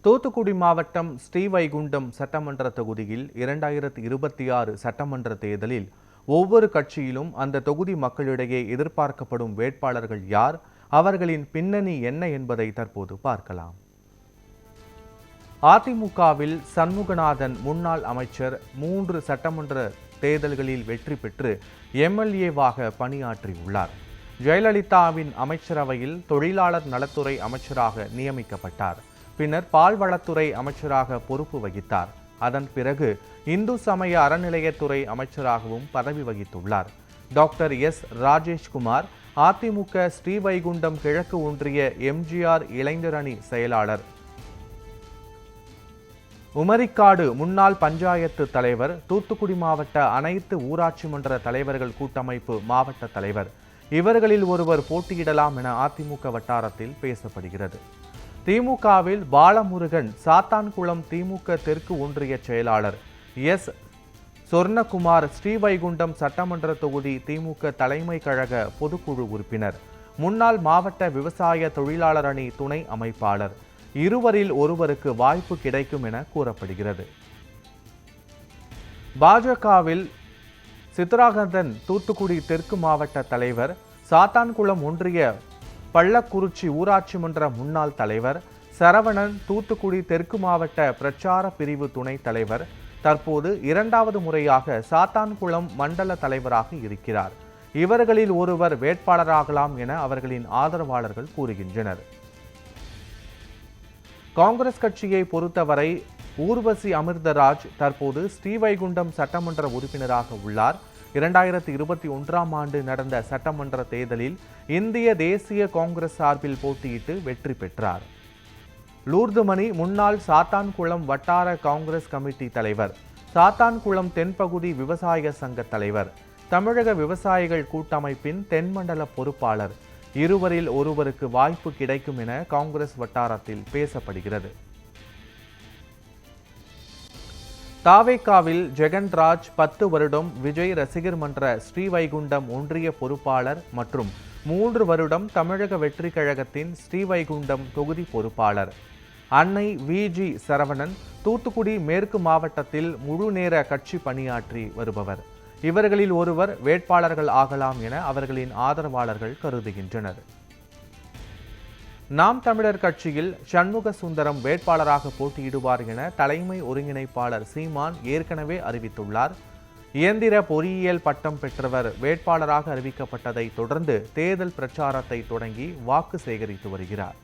தூத்துக்குடி மாவட்டம் ஸ்ரீவைகுண்டம் சட்டமன்ற தொகுதியில் 2026 சட்டமன்ற தேர்தலில் ஒவ்வொரு கட்சியிலும் அந்த தொகுதி மக்களிடையே எதிர்பார்க்கப்படும் வேட்பாளர்கள் யார், அவர்களின் பின்னணி என்ன என்பதை தற்போது பார்க்கலாம். அதிமுகவில் சண்முகநாதன் முன்னாள் அமைச்சர் 3 சட்டமன்ற தேர்தல்களில் வெற்றி பெற்று எம்எல்ஏவாக பணியாற்றியுள்ளார். ஜெயலலிதாவின் அமைச்சரவையில் தொழிலாளர் நலத்துறை அமைச்சராக நியமிக்கப்பட்டார். பின்னர் பால்வளத்துறை அமைச்சராக பொறுப்பு வகித்தார். அதன் பிறகு இந்து சமய அறநிலையத்துறை அமைச்சராகவும் பதவி வகித்துள்ளார். டாக்டர் எஸ் ராஜேஷ்குமார் அதிமுக ஸ்ரீவைகுண்டம் கிழக்கு ஒன்றிய எம்ஜிஆர் இளைஞர் அணி செயலாளர். உமரிக்காடு முன்னாள் பஞ்சாயத்து தலைவர், தூத்துக்குடி மாவட்ட அனைத்து ஊராட்சி மன்ற தலைவர்கள் கூட்டமைப்பு மாவட்ட தலைவர். இவர்களில் ஒருவர் போட்டியிடலாம் என அதிமுக வட்டாரத்தில் பேசப்படுகிறது. திமுகவில் பாலமுருகன் சாத்தான்குளம் திமுக தெற்கு ஒன்றிய செயலாளர். எஸ் சொர்ணகுமார் ஸ்ரீவைகுண்டம் சட்டமன்ற தொகுதி திமுக தலைமை கழக பொதுக்குழு உறுப்பினர். முன்னாள் மாவட்ட விவசாய தொழிலாளர் அணி துணை அமைப்பாளர். இருவரில் ஒருவருக்கு வாய்ப்பு கிடைக்கும் என கூறப்படுகிறது. பாஜகவில் சித்ராகந்தன் தூத்துக்குடி தெற்கு மாவட்ட தலைவர், சாத்தான்குளம் ஒன்றிய பள்ளக்குறிச்சி ஊராட்சி மன்ற முன்னாள் தலைவர். சரவணன் தூத்துக்குடி தெற்கு மாவட்ட பிரச்சார பிரிவு துணை தலைவர். தற்போது 2வது முறையாக சாத்தான்குளம் மண்டல தலைவராக இருக்கிறார். இவர்களில் ஒருவர் வேட்பாளராகலாம் என அவர்களின் ஆதரவாளர்கள் கூறுகின்றனர். காங்கிரஸ் கட்சியை பொறுத்தவரை ஊர்வசி அமிர்தராஜ் தற்போது ஸ்ரீவைகுண்டம் சட்டமன்ற உறுப்பினராக உள்ளார். 2021ஆம் ஆண்டு நடந்த சட்டமன்ற தேர்தலில் இந்திய தேசிய காங்கிரஸ் சார்பில் போட்டியிட்டு வெற்றி பெற்றார். லூர்துமணி முன்னாள் சாத்தான்குளம் வட்டார காங்கிரஸ் கமிட்டி தலைவர், சாத்தான்குளம் தென்பகுதி விவசாய சங்க தலைவர், தமிழக விவசாயிகள் கூட்டமைப்பின் தென்மண்டல பொறுப்பாளர். இருவரில் ஒருவருக்கு வாய்ப்பு கிடைக்கும் என காங்கிரஸ் வட்டாரத்தில் பேசப்படுகிறது. தாவேகாவில் ஜெகன்ராஜ் 10 வருடம் விஜய் ரசிகர் மன்ற ஸ்ரீவைகுண்டம் ஒன்றிய பொறுப்பாளர் மற்றும் 3 வருடம் தமிழக வெற்றி கழகத்தின் ஸ்ரீவைகுண்டம் தொகுதி பொறுப்பாளர். அன்னை வி.ஜி. சரவணன் தூத்துக்குடி மேற்கு மாவட்டத்தில் முழு நேர கட்சி பணியாற்றி வருபவர். இவர்களில் ஒருவர் வேட்பாளர்கள் ஆகலாம் என அவர்களின் ஆதரவாளர்கள் கருதுகின்றனர். நாம் தமிழர் கட்சியில் சண்முக சுந்தரம் வேட்பாளராக போட்டியிடுவார் என தலைமை ஒருங்கிணைப்பாளர் சீமான் ஏற்கனவே அறிவித்துள்ளார். இயந்திர பொறியியல் பட்டம் பெற்றவர் வேட்பாளராக அறிவிக்கப்பட்டதை தொடர்ந்து தேர்தல் பிரச்சாரத்தை தொடங்கி வாக்கு சேகரித்து வருகிறார்.